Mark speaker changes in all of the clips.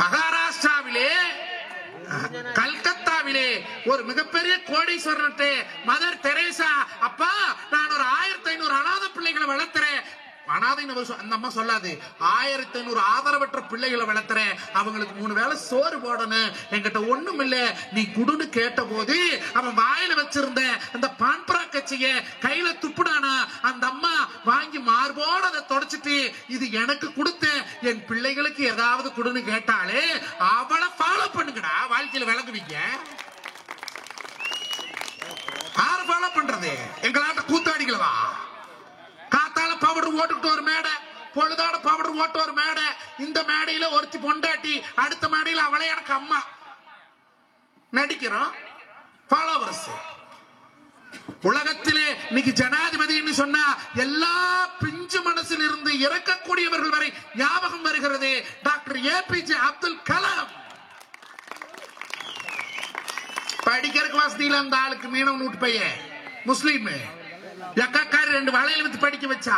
Speaker 1: மகாராஷ்டிராவிலே கல்கத்தாவிலே ஒரு மிகப்பெரிய கோடீஸ்வரர்கிட்ட mother Teresa, அப்பா நான் ஒரு 1500 அனாதை பிள்ளைகளை வளர்த்துறேன். அனாதைன்னு அந்த அம்மா சொல்லாது, 1500 ஆதரவற்ற பிள்ளைகளை வளர்த்துறேன், அவங்களுக்கு 3 வேளை சோறு போடணும், என்கிட்ட ஒண்ணும் இல்ல, நீ குடுன்னு கேட்ட போது அவன் வாயில வச்சிருந்த அந்த பான்பரா கட்சிய கையில துப்புடானா, அந்த அம்மா வாங்கி மார்போட அதை தொடச்சிட்டு இது எனக்கு கொடுத்த என் பிள்ளைகளுக்கு ஏதாவது குடுன்னு கேட்டாலே அவளை ஃபாலோ பண்ணுங்கடா, வாழ்க்கையில விளங்குவீங்க. யாரு ஃபாலோ பண்றது? எங்களாட்ட கூத்தாடிகளா? காத்தால பவுடர் ஓட்டுக்கிட்டு ஒரு மேடை, பொழுதோட பவுடர் ஓட்டு ஒரு மேடை, இந்த மேடையில ஒருத்தி பொண்டாட்டி, அடுத்த மேடையில அவளே எனக்கு அம்மா நடிக்கிறோம். ஃபாலோவர்ஸ். உலகத்திலே இன்னைக்கு ஜனாதிபதினு சொன்னா எல்லா பிஞ்சு மனசில் இருந்து இறக்கக்கூடியவர்கள் வரை ஞாபகம் வருகிறது டாக்டர் ஏபிஜே அப்துல் கலாம். படிக்கிறதுக்கு வசதியில் அந்த ஆளுக்கு மீனவன் வீட்டு பையன் முஸ்லீம் எக்காரி 2 வளையல் வித்து படிக்க வச்சா.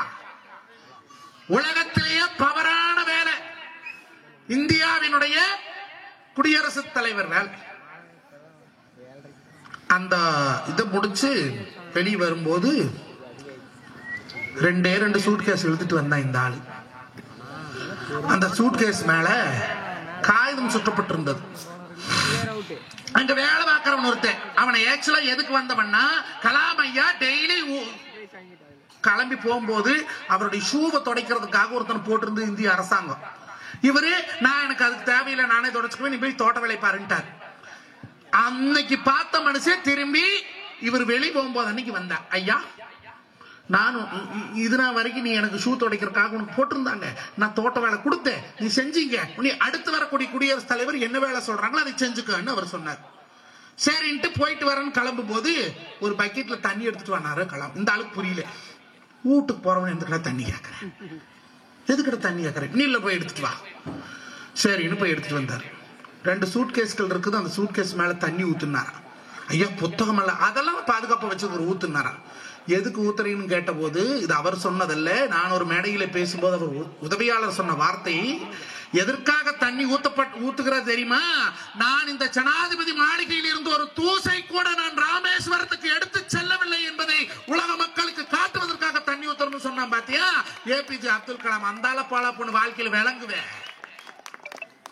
Speaker 1: உலகத்திலேயே பவரான வேலை இந்தியாவினுடைய குடியரசுத் தலைவர் வேலை. அந்த இதை முடிச்சு வெளியே வரும்போது 2 சூட்கேஸ் எழுதிட்டு வந்தான் இந்த ஆளு. அந்த சூட்கேஸ் மேல காகிதம் சுற்றப்பட்டிருந்தது. அங்க வேலை பார்க்கிறவன் ஒருத்தன், அவனை ஆக்சுவலா எதுக்கு வந்தவன்னா, கலாம் ஐயா டெய்லி கிளம்பி போகும்போது அவருடைய ஷூவை துடைக்கிறதுக்காக ஒருத்தன் போட்டிருந்து இந்திய அரசாங்கம். இவரு நான் எனக்கு அதுக்கு தேவையில்லை, நானே துடைச்சுக்குவேன், நீ போய் தோட்ட வேலை பாருன்ட்டார். அன்னைக்கு பார்த்த மனுஷன் திரும்பி இவர் வெளியே போகும்போது அன்னைக்கு வந்தா, ஐயா நானும் இதுனா வரைக்கும் நீ எனக்கு ஷூ துடைக்கிறதுக்காக உனக்கு போட்டிருந்தாங்க, நான் தோட்ட வேலை கொடுத்தேன், நீ செஞ்சீங்க, நீ அடுத்து வரக்கூடிய குடியரசுத் தலைவர் என்ன வேலை சொல்றாங்களோ அதை செஞ்சுக்கன்னு அவர் சொன்னார். சரின்ட்டு போயிட்டு வரேன்னு கிளம்பும் போது ஒரு பக்கெட்ல தண்ணி எடுத்துட்டு வந்தாரு கலாம். இந்த ஆளுக்கு புரியல, வீட்டுக்கு போறவன் எதுக்கடா தண்ணி கேட்கறேன், எதுக்கடா தண்ணி கேட்கறேன், நீல போய் எடுத்துட்டு வா. சரின்னு போய் எடுத்துட்டு வந்தாரு. 2 சூட்கேஸ்கள் இருக்குது, அந்த சூட்கேஸ் மேல தண்ணி ஊத்துனாரா. ஐயா புத்தகம் அல்ல, அதெல்லாம் பாதுகாப்பா வச்சு ஒரு ஊத்துனாரா. எதுக்கு ஊத்துறீங்கன்னு கேட்ட போது இது அவர் சொன்னதல்ல, நான் ஒரு மேடையில பேசும்போது அவர் உதவியாளர் சொன்ன வார்த்தை, எதற்காக தண்ணி ஊத்துகிறது தெரியுமா, நான் இந்த ஜனாதிபதி மாளிகையில் இருந்து ஒரு தூசை கூட நான் ராமேஸ்வரத்துக்கு எடுத்து செல்லவில்லை என்பதை உலக மக்களுக்கு காட்டுவதற்காக தண்ணி ஊத்துறன்னு சொன்னான். பாத்தியா ஏபிஜே அப்துல் கலாம். அந்தால பாலா பொண்ணு வாழ்க்கையில் விளங்குவேன்,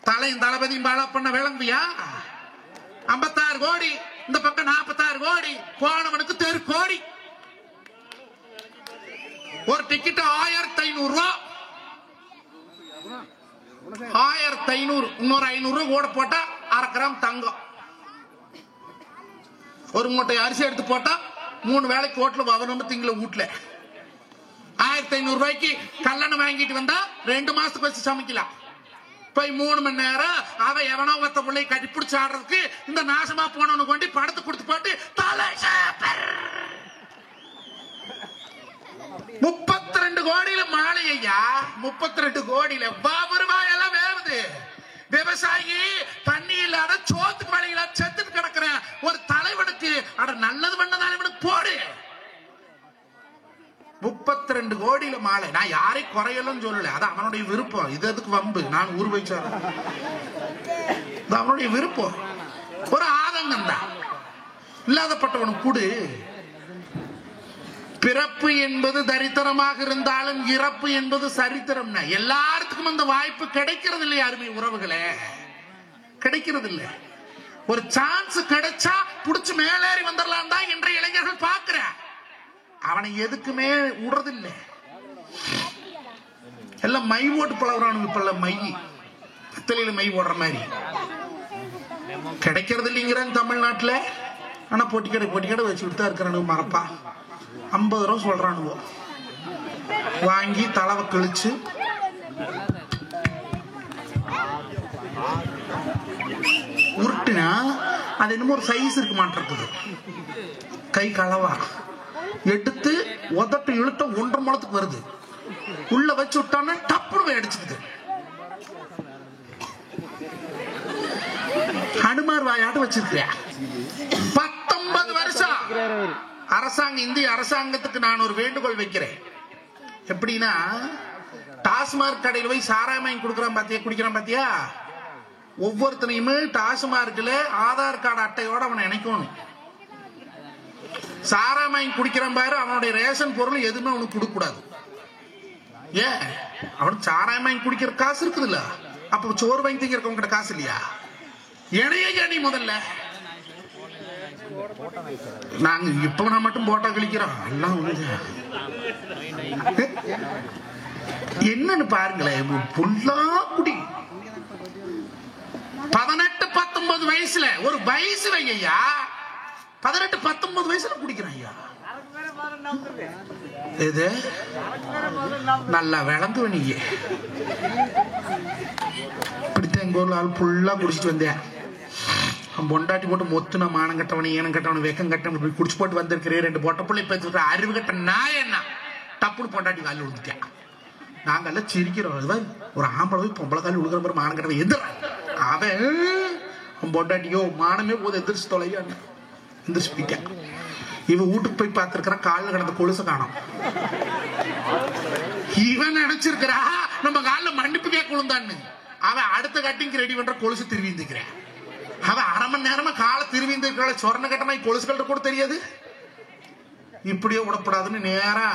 Speaker 1: தலையும் தளபதியும் பாலா பண்ண விளங்குவியா? 56 கோடி, இந்த பக்கம் 46 கோடி, போனவனுக்கு தெரு கோடி. ஒரு டிக்கெட் 1500 ரூபா, 1500, இன்னொரு 500 ரூபா கூட போட்டா 1/2 கிராம் தங்கம், ஒரு மூட்டை அரிசி எடுத்து போட்டா 3 வேளைக்கு ஹோட்டல் வரணும் திங்கள வீட்டுல. 1500 ரூபாய்க்கு கல்லணை வாங்கிட்டு வந்தா 2 மாசத்துக்கு வச்சு சமைக்கலாம். போய் 3 மணி நேரம் அவ எவனோ ஒத்த பிள்ளை கட்டி பிடிச்சு ஆடுறதுக்கு இந்த நாசமா போனவனு கொண்டு படத்தை கொடுத்து போட்டு 32 கோடியில மாலை ஐயா, 32 கோடியில ரூபாயெல்லாம் வேவுது. விவசாயி தண்ணி இல்லாத சோத்துக்கு வழியில செத்துட்டு கிடக்குற ஒரு தலைவனுக்கு அட நல்லது பண்ண தலைவனுக்கு போடு. 32 கோடியில மாலை. நான் யாரை குறையலும் சொல்லல, அது அவனுடைய விருப்பம். இது எதுக்கு வம்பு, நான் ஊர் வச்சு அவனுடைய விருப்பம். ஒரு ஆதங்கம் தான், இல்லாதப்பட்டவனுக்கு கூடு. பிறப்பு என்பது தரித்திரமாக இருந்தாலும் இறப்பு என்பது சரித்திரம். எல்லாருக்கும் அந்த வாய்ப்பு கிடைக்கிறது இல்லை, அருமை உறவுகளே, கிடைக்கிறது இல்லை. ஒரு சான்ஸ் கிடைச்சா புடிச்சு மேலேறி வந்துடலாம் தான் இன்றைய இளைஞர்கள் பார்க்கிற. அவனை எதுக்குமே விடுறதில்லை, எல்லாம் மை ஓட்டு பழகுறானுங்க. இப்ப மை பித்தளையில மை ஓடுற மாதிரி கிடைக்கிறது இல்லைங்கிறான் தமிழ்நாட்டுல. ஆனா பொட்டிக்கடை வச்சுக்கிட்டு தான் இருக்கிறானுங்க. மறப்பா 50 ரூபா சொல்றானுவோ, வாங்கி தலவை கிழிச்சு உருட்டுனா அது என்னமோ ஒரு சைஸ் இருக்க மாட்டேங்குது. கை களவா எடுத்து உதட்டு இழுத்த 1.5 முழத்துக்கு வருது, உள்ள வச்சு விட்டான டப்புனு அடிச்சுக்குது. ஹனுமார் வாயாட்டு வச்சிருக்கியா. 19 வருஷம் அரசாங்கம், இந்திய அரசாங்கத்துக்கு நான் ஒரு வேண்டுகோள் வைக்கிறேன். எப்படின்னா, டாஸ்மாக் கடையில் போய் சாராயம் வாங்கி குடிக்கிறான் பாத்தியா, ஒவ்வொருத்தனையுமே டாஸ்மார்க்ல ஆதார் கார்டு அட்டையோட அவனை இணைக்கணும். சாராமாய் குடிக்கிறான் பாரு, அவனுடைய ரேஷன் பொருள் எதுவுமே அவனுக்கு கொடுக்க கூடாது. ஏன்? அவனுக்கு சாராமாய் குடிக்கிற காசு இருக்குதுல்ல, அப்ப சோறு வாங்கி திங்கிறவங்க கிட்ட காசு இல்லையா? இணைய நீ முதல்ல. நாங்க இப்ப நான் மட்டும் போட்டா கழிக்கிறோம் எல்லாம் என்னன்னு பாருங்களேன். புல்லா குடி 18-19 வயசுல ஒரு வயசு வையா, 18-19 வயசுல குடிக்கிறான் ஐயா. இது நல்லா விளந்து நீங்க இப்படித்தான் எங்க ஊர்ல ஆள் புல்லா குடிச்சிட்டு வந்தேன். பொண்டாட்டி போட்டு மொத்து நான் மானம் கட்டவன ஏனம் கட்டவன வெக்கம் கட்டவன் குடிச்சு போட்டு வந்திருக்கிறேன். 2 பொட்ட பிள்ளை பேச்சு அறிவு கட்ட நான் என்ன டப்புனு பொண்டாட்டி காலில் விழுந்துட்டேன். நாங்கெல்லாம் சிரிக்கிறோம். ஒரு ஆம்பளை பொம்பளை காலில் விழுகிற மாதிரி மானம் கட்டவன் எதிர அவன் பொண்டாட்டியோ மானமே போது எதிர்த்து தொலையா எந்திரிச்சு போயிட்டேன். இவன் வீட்டுக்கு போய் பார்த்திருக்கிறான், காலில் கிடந்த கொலுசை காணோம். இவன் நினைச்சிருக்கிறா நம்ம காலில் மன்னிப்பு கேட்க விழுந்தான்னு. அவன் அடுத்த கட்டிங் ரெடி பண்ற கொலுசு திருவிந்துக்கிறேன். அவன் 1/2 மணி நேரமா காலை திருவிந்து சொரண கட்டமா கொலுசுகள்ட்ட கூட தெரியாது. இப்படியே விடப்படாதுன்னு நேரா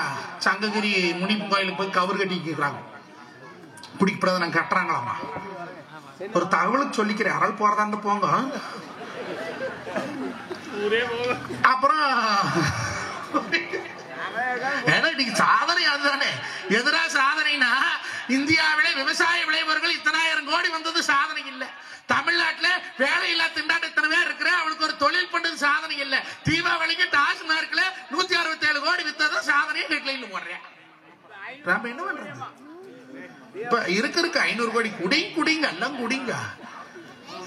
Speaker 1: சங்ககிரி முனிப்பு கோயிலுக்கு போய் கவர் கட்டி கேட்கிறாங்க. குடிக்கப்படாது நாங்க கட்டுறாங்களாமா. ஒரு தகவலுக்கு சொல்லிக்கிறேன், அறல் போறதா இருந்து போங்க. அப்புறம் சாதனை அதுதானே. எதிரா சாதனைனா இந்தியாவிலே விவசாய விளைபொருட்கள் 10,000 கோடி வந்தது சாதனை இல்ல. தமிழ்நாட்டில் வேலையில்லா திண்டாட்டம் இத்தனை பேர் இருக்கிற அவனுக்கு ஒரு தொழில் பண்ணது சாதனை இல்ல. தீபாவளிக்கு டாஸ்மார்க்ல 167 கோடி வித்தது சாதனையை ஹெட்லைன்ல போடுறேன். என்ன பண்றது? இப்ப இருக்கு 500 கோடி குடிங்க எல்லாம் குடிங்க.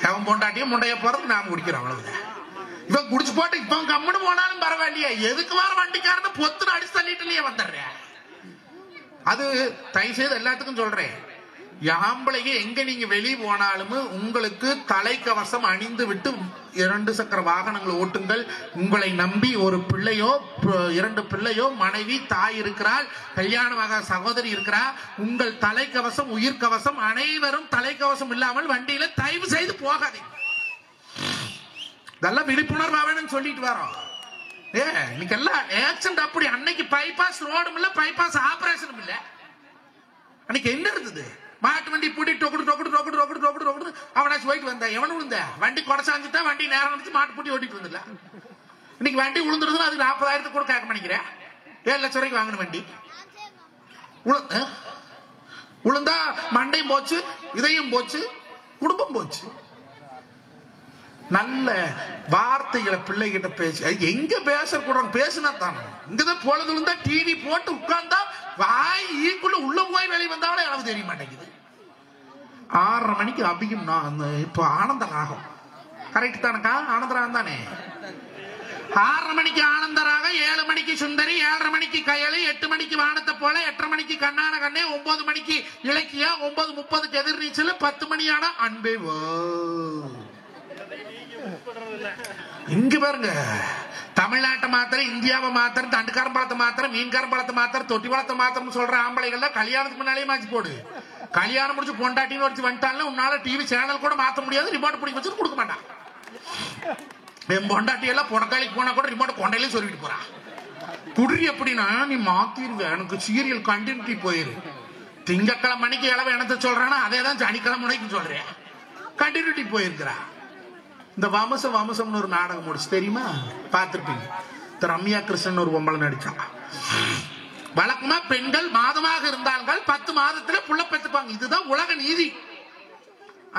Speaker 1: அவன் பொண்டாட்டியும் முண்டைய போறது நான் குடிக்கிறேன் அவ்வளவுதான். இவன் குடிச்சு போட்டு இப்ப கம்முன்னு போனாலும் பரவாயில்லையா, எதுக்கு வர வண்டிக்காரன்னு பொத்துன்னு அடிச்சு தள்ளிட்டுலயே வந்துடுறேன். அது தயவு செய்து எல்லாத்துக்கும் சொல்றேன், ஆம்பளைங்க எங்க நீங்க வெளியே போனாலும் உங்களுக்கு தலைக்கவசம் அணிந்து விட்டு 2 சக்கர வாகனங்களை ஓட்டுங்கள். உங்களை நம்பி ஒரு பிள்ளையோ 2 பிள்ளையோ மனைவி தாய் இருக்கிறாள், கல்யாணமாக சகோதரி இருக்கிறார். உங்கள் தலைக்கவசம் உயிர்கவசம் அனைவரும் தலைக்கவசம் இல்லாமல் வண்டியில தயவு செய்து போகாதீங்க. இதெல்லாம் விழிப்புணர்வு சொல்லிட்டு வரோம். இன்னைக்கு எல்லாம் ஆக்சிடென்ட் அப்படி. அன்னைக்கு பைபாஸ் ரோடும் இல்ல, பைபாஸ் ஆபரேஷனும் இல்ல. அன்னைக்கு என்ன இருந்தது? மாட்டு வண்டி பூட்டி டொக்குடு டொக்குடு டொக்குடு டொக்குடு டொக்குடு டொக்குடு அவனாச்சு போயிட்டு வந்தேன். எவனு விழுந்த? வண்டி கொடைச்சாஞ்சுட்டா வண்டி நேரம் வந்துச்சு, மாட்டு பூட்டி ஓட்டிட்டு வந்துடல. இன்னைக்கு வண்டி விழுந்துருது, அது 40,000 கூட கேட்க பண்ணிக்கிறேன். 7 லட்சம் ரூபாய்க்கு வாங்கின வண்டி விழுந்தா மண்டையும் போச்சு, இதையும் போச்சு, குடும்பம் போச்சு. நல்ல வார்த்தைகளை பிள்ளைகிட்ட பேசி எங்க பேசக்கூடாது, பேசினா தானே. இங்கதான் பொழுது இருந்தா டிவி போட்டு உட்கார்ந்தா வாய் ஈக்குள்ள உள்ள போய் வெளியே வந்தாலும் எனக்கு தெரிய மாட்டேங்குது. 6:30 மணிக்கு அபியும் இப்போ ஆனந்த ராகம் கரெக்ட் தானக்கா? ஆனந்த ராகம் தானே. 6:30 மணிக்கு ஆனந்த ராகம், 7 மணிக்கு சுந்தரி, 7:30 மணிக்கு கயலு, 8 மணிக்கு வானத்தை போல, 8:30 மணிக்கு கண்ணான கண்ணே, 9 மணிக்கு இலக்கியா, 9:30க்கு எதிர்நீச்சல், 10 மணியான அன்பே வா. இங்க பாருங்க, தமிழ்நாட்டை மாத்திரம், இந்தியாவை மாத்திரம், தண்டுக்காரன் பழத்தை மாத்திரம், மீன்காரன் பழத்தை மாத்திரம், தொட்டி பழத்தை மாத்திரம் சொல்ற ஆம்பளைகள் கல்யாணத்துக்கு முன்னாலே மாச்சு போடு. கல்யாணம் முடிச்சு பொண்டாட்டின்னு வச்சு வந்துட்டாலும் உன்னால டிவி சேனல் கூட மாத்த முடியாது, ரிமோட் பிடிக்க வச்சு கொடுக்க மாட்டான். என் பொண்டாட்டி எல்லாம் புடக்காளிக்கு போனா கூட ரிமோட் கொண்டையிலே சொல்லிட்டு போறான். குடி அப்படின்னா நீ மாத்திருங்க, எனக்கு சீரியல் கண்டினியூட்டி போயிரு. திங்கக்கிழமை மணிக்கு இளவு எனத்தை சொல்றானா அதேதான் சனிக்கிழமை மணிக்கு சொல்றேன், கண்டினியூட்டி போயிருக்கிறா. இந்த வம்சம்னு ஒரு நாடகம் முடிச்சு தெரியுமா? பார்த்திருப்பீங்க. ரம்யா கிருஷ்ணன் ஒரு பொம்பளை நடிச்சா. வழக்கமா பெண்கள் மாதமாக இருந்தார்கள் 10 மாதத்துல புள்ள பெற்றுப்பாங்க, இதுதான் உலக நீதி.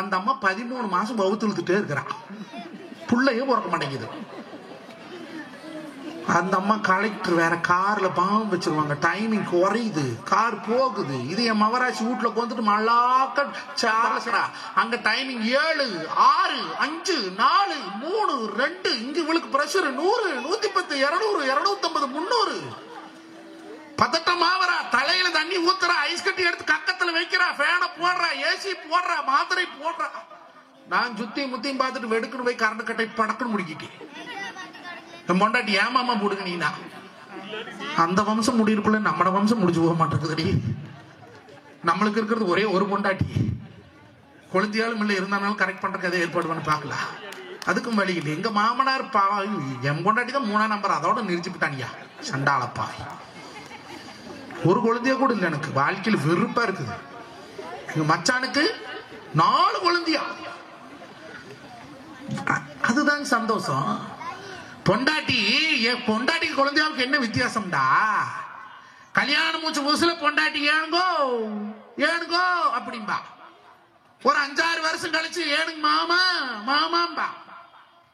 Speaker 1: அந்த அம்மா 13 மாசம் வவுத்து இழுத்துட்டே இருக்கிறான், புள்ளையே பிறக்க மாட்டேங்குது. அந்த அம்மா கலெக்டர் வேற கார்ல பாம்பு வச்சிருவாங்க, டைமிங் குறையுது, கார் போகுது. இது என் மகராசி வீட்டுல வந்துட்டு மல்லாக்க சாலசரா. அங்க டைமிங் 7, 6, 5, 4, 3, 2. இங்க இவளுக்கு பிரஷர் 100, 110, 200, 250, 300. பதட்டமாவரா, தலையில தண்ணி ஊத்துறா, ஐஸ் கட்டி எடுத்து கக்கத்துல வைக்கிறா, ஃபேனை போடுறா, ஏசி போடுறா, மாத்திரை போடுறா. நான் சுத்தியும் முத்தியும் பார்த்துட்டு வெடுக்குன்னு போய் கரண்ட் கட்டை படக்குன்னு முடிக்கிட்டேன். மொண்டாட்டி ஏமாமா போடுங்க நீனா. அந்த வம்சம் முடியிருக்குள்ள நம்மட வம்சம் முடிஞ்சு போக மாட்டேங்குது. நம்மளுக்கு இருக்கிறது ஒரே ஒரு பொண்டாட்டி, குழந்தையாலும் இல்லை இருந்தாலும் கரெக்ட் பண்றதுக்கு எதை ஏற்பாடு பண்ணி பார்க்கலாம். அதுக்கும் வழி இல்லை. எங்க மாமனார் என் கொண்டாட்டி தான் 3ஆம் நம்பர், அதோட நிறுத்திவிட்டானியா சண்டாளப்பாய். ஒரு குழந்தைய கூட இல்லை எனக்கு, வாழ்க்கையில் வெறுப்பா இருக்குது. எங்க மச்சானுக்கு 4 குழந்தையா, அதுதான் சந்தோஷம். பொண்டாட்டி பொண்டாட்டிக்கு குழந்தையாவுக்கு என்ன வித்தியாசம்டா? கல்யாணம் மூச்சு புதுசுல பொண்டாட்டி ஏனுங்கோ ஏனுங்கோ அப்படின்பா. ஒரு 5-6 வருஷம் கழிச்சு ஏனுங்க மாமா மாமாம்பா.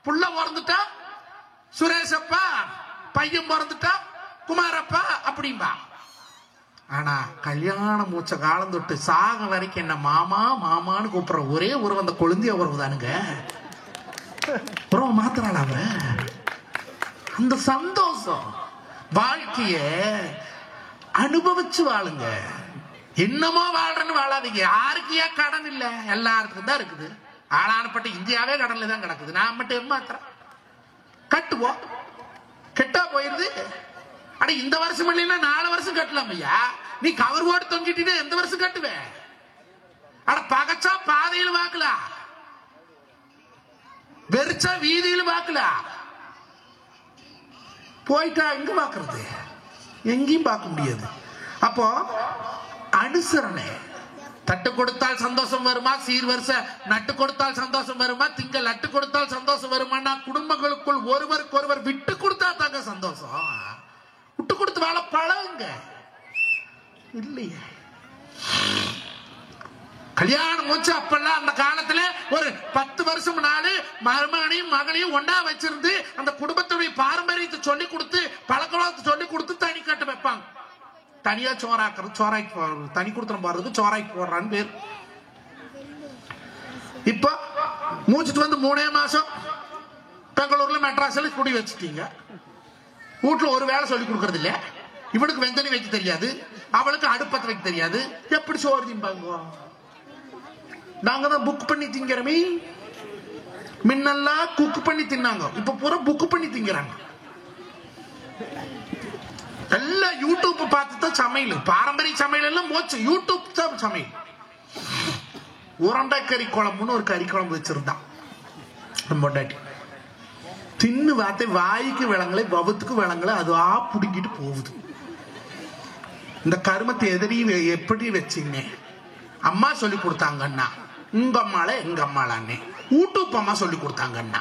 Speaker 1: புள்ள பிறந்துட்டா சுரேஷப்பா, பையன் பிறந்துட்டா குமாரப்பா அப்படின்பா. ஆனா கல்யாணம் மூச்ச காலம் தொட்டு சாக வரைக்கும் என்ன மாமா மாமான்னு கூப்பிடுற ஒரே உறவு அந்த குழந்தைய உறவு தானுங்க. உறவு மாத்திராள அவ. அந்த சந்தோஷம். வாழ்க்கைய அனுபவிச்சு வாழுங்க. என்னமோ வாழ்றன்னு வாழாதீங்க. யாருக்கு ஏன் கடன் இல்ல? எல்லாருக்கும் தான் இருக்குது. ஆளானப்பட்ட இந்தியாவே கடன்ல தான் கிடக்குது. நான் மட்டும் ஏமாத்துறேன். கட்டுவோம், கெட்டா போயிருது. அட இந்த வருஷம் இல்லைன்னா 4 வருஷம் கட்டலாம் ஐயா. நீ கவர் போட்டு தொங்கிட்டீங்கன்னா எந்த வருஷம் கட்டுவேன்? அட பகச்சா பாதையில் வாக்கலாம், வெறிச்சா வீதியில் வாக்கலாம். போயிட்டா எங்க பாக்குறது? எங்கேயும் பார்க்க முடியாது. அப்போ அனுசரணை. தட்டு கொடுத்தால் சந்தோஷம் வருமா? சீர்வரிசை நட்டு கொடுத்தால் சந்தோஷம் வருமா? திங்கள் நட்டு கொடுத்தால் சந்தோஷம் வருமா? குடும்பங்களுக்குள் ஒருவருக்கு ஒருவர் விட்டு கொடுத்தா தாங்க சந்தோஷம். விட்டு கொடுத்து வாழ பழகுங்க. இல்லையே கல்யாணம் மூச்சு அப்பெல்லாம் அந்த காலத்துல ஒரு 10 வருஷம் முன்னாடி மருமகனையும் மகளையும் ஒன்னா வச்சிருந்து அந்த குடும்பத்துடைய பாரம்பரியத்தை சொல்லி கொடுத்து பழக்கத்தை சொல்லி கொடுத்து தனி கட்ட வைப்பாங்க. தனியா சோறாக்குறது, சோறாக்கி போடுறது, தனி கொடுத்துன போடுறது சோறாக்கி போடுறான்னு பேர். இப்ப மூச்சுட்டு வந்து 3 மாசம் பெங்களூர்ல மெட்ராஸ்ல குடி வச்சுட்டீங்க. வீட்டுல ஒரு வேலை சொல்லி கொடுக்கறது இல்ல. இவனுக்கு வெந்தனி வைக்க தெரியாது, அவளுக்கு அடுப்பத்தை வைக்க தெரியாது. எப்படி சோறு திம்பாங்க? நாங்க தான் புக் பண்ணி திங்கிறமே. முன்னெல்லாம் குக் பண்ணி தின்னாங்க, இப்ப பூரா புக் பண்ணி திங்கிறாங்க. எல்லாம் யூடியூப் பார்த்து தான் சமையல். பாரம்பரிய சமையல் எல்லாம் போச்சு, யூடியூப் தான் சமையல். உரண்டை கறி குழம்புன்னு ஒரு கறி குழம்பு வச்சிருந்தான் பொண்டாட்டி. தின்னு வார்த்தை வாய்க்கு விளங்கலை, பவத்துக்கு விளங்கலை, அதுவா புடுங்கிட்டு போகுது. இந்த கருமத்தை எதிரி எப்படி வச்சிங்க? அம்மா சொல்லி கொடுத்தாங்கண்ணா, உங்க அம்மால எங்க அம்மாளான்னே. ஊட்டுப்பம்மா சொல்லி கொடுத்தாங்கண்ணா.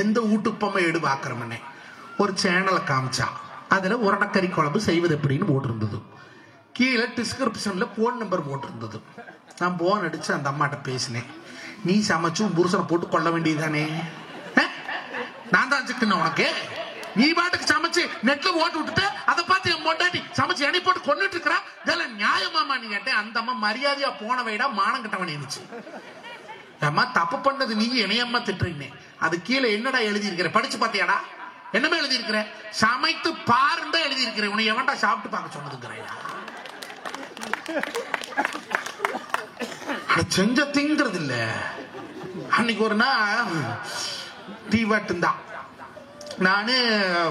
Speaker 1: எந்த ஊட்டுப்பம்மா எடு பாக்குறோம்னே ஒரு சேனலை காமிச்சா. அதுல உருளைக்கறி குழம்பு செய்வது எப்படின்னு போட்டிருந்தது. கீழே டிஸ்கிரிப்ஷன்ல போன் நம்பர் போட்டிருந்தது. நான் போன் அடிச்சு அந்த அம்மாட்ட பேசினேன். நீ சமைச்சு புருஷனை போட்டு கொள்ள வேண்டியதானே? நான் தான் சிக்கன உனக்கு? நீ பாட்டுக்கு சமைச்சு நெட்ல ஓட்டு விட்டுட்டு அதை பார்த்து என் பொண்டாட்டி சமைச்சு எண்ணெய் போட்டு கொண்டுட்டு இருக்கிறா. இதெல்லாம் நியாயமாமா? நீ கேட்டேன். அந்த அம்மா மரியாதையா போன வைடா மானம் கிட்டவன் இருந்துச்சு. அம்மா தப்பு பண்ணது நீ இணையம்மா திட்டுறீங்க. அது கீழே என்னடா எழுதி இருக்கிற? படிச்சு பார்த்தியாடா? என்னமே எழுதி இருக்கிற? சமைத்து பாருண்டா எழுதி இருக்கிற. உன்னை எவன்டா சாப்பிட்டு பார்க்க சொன்னதுங்கிறையா? செஞ்ச திங்கிறது இல்ல. அன்னைக்கு ஒரு நாள் தீவாட்டுந்தான் நானு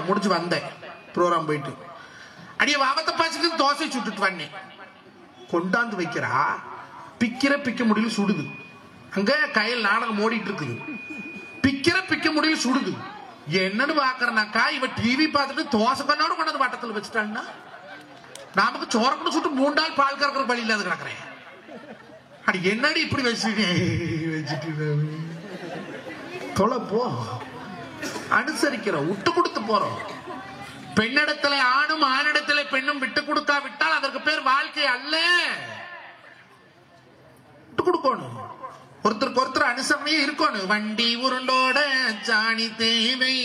Speaker 1: முடிச்சு வந்தேன். ப்ரோக்ராம் போயிட்டு அடிய வாபத்தை பாய்ச்சிட்டு தோசை சுட்டுட்டு வந்தேன். கொண்டாந்து வைக்கிறா, பிக்க முடியல, சுடுது. அங்க கையில் நாடகம் ஓடிட்டு இருக்குது. பிக்க முடியல, சுடுது. என்னன்னு பாக்குறனாக்கா இவ டிவி பார்த்துட்டு தோசை கொண்டாடு கொண்டாந்து வட்டத்தில் வச்சுட்டாங்கன்னா நமக்கு சோரப்பட்டு சுட்டு 3 நாள் பால் கறக்கிற பழி இல்லாத கிடக்குறேன். அடி என்னடி இப்படி வச்சுட்டு தொலைப்போ அனுசரிக்கிறோம், விட்டு கொடுத்து போறோம். பெண்ணிடத்துல ஆணும் ஆணிடத்துல பெண்ணும் விட்டு கொடுத்தா விட்டால் அதற்கு பேர் வாழ்க்கை அல்ல. விட்டு கொடுக்கணும், ஒருத்தருக்கு ஒருத்தர் அனுசரணையே இருக்கணும். வண்டி உருண்டோட சாணி தேவை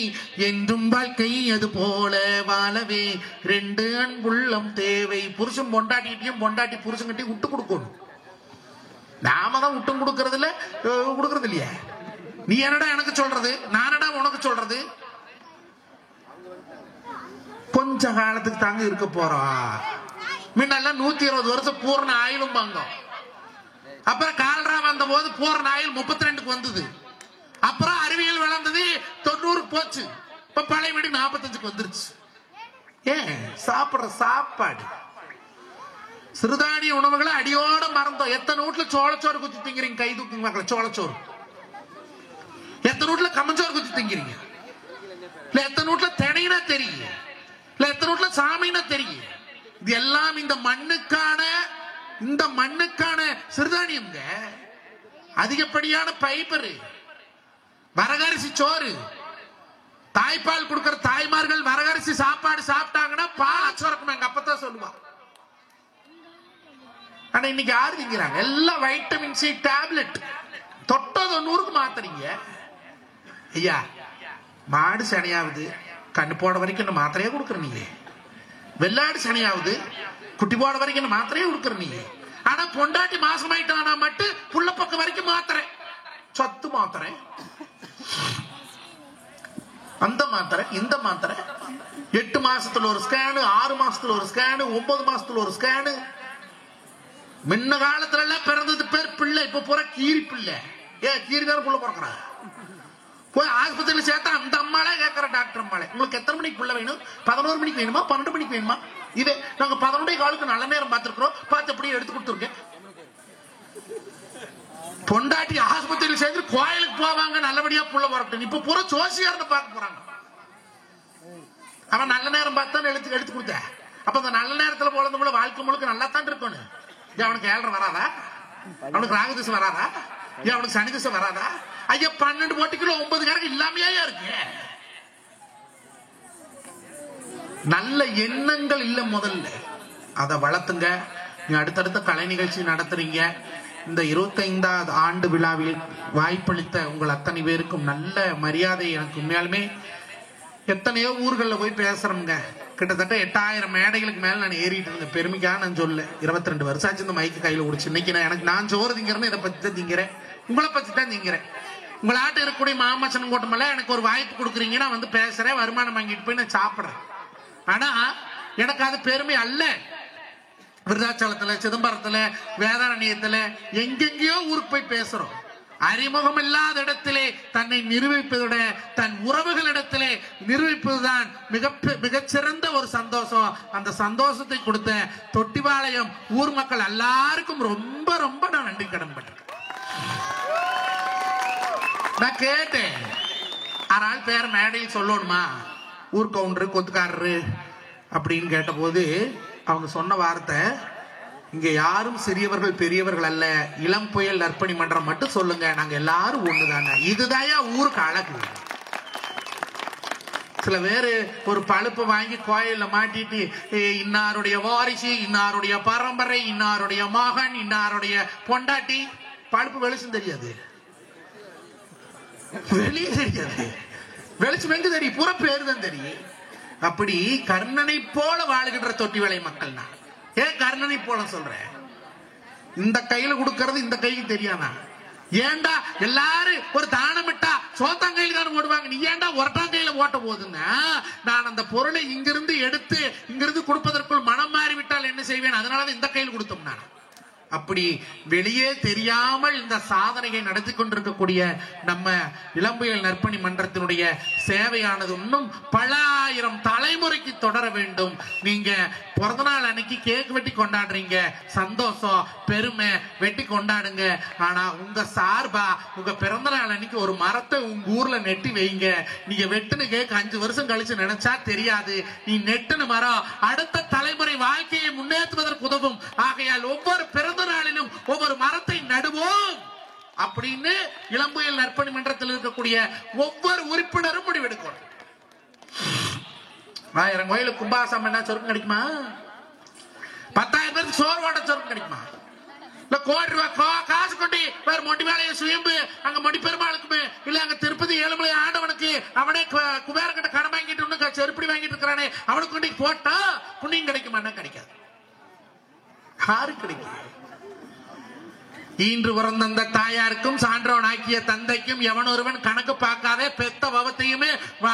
Speaker 1: என்றும் வாழ்க்கை அது போல வாழவே 2 அன்புள்ளம் தேவை. புருஷன் பொண்டாட்டியும் பொண்டாட்டி புருஷன்கிட்டையும் விட்டு கொடுக்கணும். நாம தான் விட்டும் கொடுக்கறது இல்லையா? நீ என்னடா எனக்கு சொல்றது, நானடா உனக்கு சொல்றது? கொஞ்ச காலத்துக்கு தாங்க இருக்க போறோம். முன்னெல்லாம் 120 வருஷம் பூர்ண ஆயுளும் பாங்க. அப்புறம் கால்ரா வந்த போது பூர்ண ஆயுள் 32க்கு வந்தது. அப்புறம் அறிவியல் வளர்ந்தது 90 போச்சு. இப்ப பழைய வீடு 45க்கு வந்துருச்சு. ஏன்? சாப்பிடுற சாப்பாடு. சிறுதானிய உணவுகளை அடியோட மறந்தோம். எத்தனை வீட்டுல சோளச்சோறு குத்தி திங்கிறீங்க? கை தூக்குங்க மக்களை. சோளச்சோறு எத்தனை வீட்டுல கம்மஞ்சோறு குத்தி திங்கிறீங்க? இல்ல எத்தனை வீட்டுல தினைனா தெரியும்? இல்ல எத்தனை வீட்டுல சாமினா தெரியும்? இது எல்லாம் இந்த மண்ணுக்கான சிறுதானியம்ங்க. அதிகப்படியான பைபர், வரகரிசி சோறு. தாய்ப்பால் கொடுக்கிற தாய்மார்கள் வரகரிசி சாப்பாடு சாப்பிட்டாங்கன்னா பால் சுரக்கும். எங்க அப்பதான் சொல்லுவா. ஆனா இன்னைக்கு யாரு திங்கிறாங்க? எல்லாம் வைட்டமின் சி டேப்லெட். தொட்டது 100க்கு மாத்துறீங்க. ஐயா, மாடு சனியாவது கண்ணு போட வரைக்கும் மாத்திரையே கொடுக்குற நீங்க. வெள்ளாடு சனியாவது குட்டி போட வரைக்கும் மாத்திரையே கொடுக்குற நீங்க. ஆனா பொண்டாட்டி மாசமாயிட்டானா மட்டும் புள்ள பக்கம் வரைக்கும் மாத்திரை, சத்து மாத்திரை, அந்த மாத்திரை, இந்த மாத்திரை. 8 மாசத்துல ஒரு ஸ்கேனு, 6 மாசத்துல ஒரு ஸ்கேனு, 9 மாசத்துல ஒரு ஸ்கேனு. முன்ன காலத்துல எல்லாம் பிறந்தது பேர் பிள்ளை. இப்ப பூரா கீரி பிள்ளை. கீரிதான புள்ள பிறக்கிற. போய் ஆஸ்பத்திரியில சேர்த்தா அந்த அம்மாலே கேட்கிற டாக்டர் அம்மாளே, உங்களுக்கு எத்தனை மணிக்கு புள்ள வேணும்? 11 மணிக்கு வேணுமா? 12 மணிக்கு வேணுமா? இதே நாங்க 11 நல்ல நேரம் பார்த்திருக்கிறோம், பார்த்து அப்படியே எடுத்து கொடுத்துருக்கேன். பொண்டாட்டி ஆஸ்பத்திரியில் சேர்ந்து கோயிலுக்கு போவாங்க, நல்லபடியா புள்ள பிறக்கட்டும். இப்ப பூரா ஜோசியார்னு பார்க்க போறாங்க. அவன் நல்ல நேரம் பார்த்தான் எடுத்து கொடுத்த. அப்ப அந்த நல்ல நேரத்துல போல வாழ்க்கை முழுக்க நல்லா தான் இருக்கணும். அவனுக்கு 7:30 வராதா? அவனுக்கு ராகு திசை வராதா? அவனுக்கு சனி திசை வராதா? ஐயா 12 போட்டிக்குள்ள 9 கணக்கு இல்லாமையா இருக்கு. நல்ல எண்ணங்கள் இல்ல. முதல்ல அதை வளர்த்துங்க. நீங்க அடுத்தடுத்த கலை நிகழ்ச்சி நடத்துறீங்க. இந்த 25வது ஆண்டு விழாவில் வாய்ப்பளித்த உங்கள் அத்தனை பேருக்கும் நல்ல மரியாதை. எனக்கு உண்மையாலுமே எத்தனையோ ஊர்களில் போய் பேசுறோம்ங்க. கிட்டத்தட்ட 8000 மேடைகளுக்கு மேல நான் ஏறிட்டு இருந்தேன். பெருமைக்காக நான் சொல்ல, 22 வருஷம் ஆச்சு இந்த மைக்கு கையில குடிச்சு. இன்னைக்கு நான் சோறு திங்கிறேன்னு இதை பத்தி தான் திங்கிறேன், உங்களை பத்தி தான் திங்கிறேன். உங்களாட்ட இருக்கக்கூடிய மாமச்சனம் கூட்டமெல்லாம் எனக்கு ஒரு வாய்ப்பு கொடுக்குறீங்க, நான் வந்து பேசுறேன், வருமானம் வாங்கிட்டு போய் நான் சாப்பிடுறேன். ஆனா எனக்கு அது பெருமை அல்ல. விருதாச்சலத்துல, சிதம்பரத்துல, வேதாரண்யத்துல எங்கெங்கயோ ஊருக்கு போய் பேசுறோம். அறிமுகம் இல்லாத இடத்திலே தன்னை நிரூபிப்பதோட தன் உறவுகளிடத்திலே நிரூபிப்பதுதான் மிகச்சிறந்த ஒரு சந்தோஷம். அந்த சந்தோஷத்தை கொடுத்த தொட்டிபாளையம் ஊர் மக்கள் எல்லாருக்கும் ரொம்ப ரொம்ப நான் நன்றி கடன்பட்டேன். நான் கேட்டேன், ஆறாள் பேர் மேடையில் சொல்லணுமா ஊர் கவுண்டரு கொத்துக்காரரு அப்படின்னு கேட்ட போது அவங்க சொன்ன வார்த்தை, இங்க யாரும் சிறியவர்கள் பெரியவர்கள் அல்ல, இளம் புயல் நற்பணி மன்றம் மட்டும் சொல்லுங்க, நாங்க எல்லாரும் ஒண்ணுதானே. இதுதான் ஊருக்கு அழகு. சில பேரு ஒரு பழுப்பு வாங்கி கோயில்ல மாட்டிட்டு இன்னாருடைய வாரிசு, இன்னாருடைய பரம்பரை, இன்னாருடைய மகன், இன்னாருடைய பொண்டாட்டி. பழுப்பு வெளிச்சம் தெரியாது, வெளியே தெரியாது, வெளிச்சம் எங்க தெரியும்? புற பேரு தான் தெரியும். அப்படி கர்ணனை போல வாழுகின்ற தொட்டிவேளை மக்கள் தான். ஏன் கர்ணனை போல சொல்றேன்? இந்த கையில கொடுக்கறது இந்த கைக்கு தெரியாதா? ஏண்டா எல்லாரும் ஒரு தானமிட்டா சோத்தாங்கையில தான் ஓடுவாங்க, நீ ஏண்டா ஒரட்டாங்கையில ஓட்ட போதுன்னா, நான் அந்த பொருளை இங்கிருந்து எடுத்து இங்கிருந்து கொடுப்பதற்குள் மனம் மாறிவிட்டால் என்ன செய்வேன்? அதனாலதான் இந்த கையில் கொடுத்தோம். நான் அப்படி வெளியே தெரியாமல் இந்த சாதனையை நடத்தி கொண்டிருக்கக்கூடிய நம்ம இளம்புயல் நற்பணி மன்றத்தினுடைய சேவையானது இன்னும் பல ஆயிரம் தலைமுறைக்கு தொடர வேண்டும். நீங்க பிறந்த நாள் அன்னைக்கு கேக் வெட்டி கொண்டாடுறீங்க, சந்தோஷம், பெருமை, வெட்டி கொண்டாடுங்க. ஆனா உங்க சார்பா உங்க பிறந்த நாள் அன்னைக்கு ஒரு மரத்தை உங்க ஊர்ல நெட்டி வைங்க. நீங்க வெட்டுன கேக் 5 வருஷம் கழிச்சு நினைச்சா தெரியாது. நீ நெட்டுன மரம் அடுத்த தலைமுறை வாழ்க்கையை முன்னேற்றுவதற்கு உதவும். ஆகையால் ஒவ்வொரு பிறந்த நாளிலும் ஒவ்வொரு மரத்தை நடுவோம் அப்படின்னு இளம்புயல் நற்பணி மன்றத்தில் இருக்கக்கூடிய ஒவ்வொரு உறுப்பினரும் முடிவெடுக்கணும். 1000 கோயிலுக்கு கும்பாசம் என்ன சொர்க்கம் கிடைக்குமா? 10,000 பேருக்கு சோறு ஓட்ட சொர்க்கம் கிடைக்குமா? இல்ல கோடி ரூபாய் காசு கொண்டு வேற மொண்டி வேலையை சுயம்பு அங்க மொண்டி பெருமாளுக்குமே, இல்ல அங்க திருப்பதி ஏழுமலை ஆண்டவனுக்கு அவனே குபேர கிட்ட கடன் வாங்கிட்டு செருப்படி வாங்கிட்டு இருக்கிறானே அவனுக்கு கொண்டு போட்டா புண்ணியம் கிடைக்குமா? கிடைக்காது. யாரு கிடைக்கும்? ஈன்று பிறந்த தாயாருக்கும் சான்றவன் ஆக்கிய தந்தைக்கும் எவன் ஒருவன் கணக்கு பார்க்காதே, பெத்த பவத்தையுமே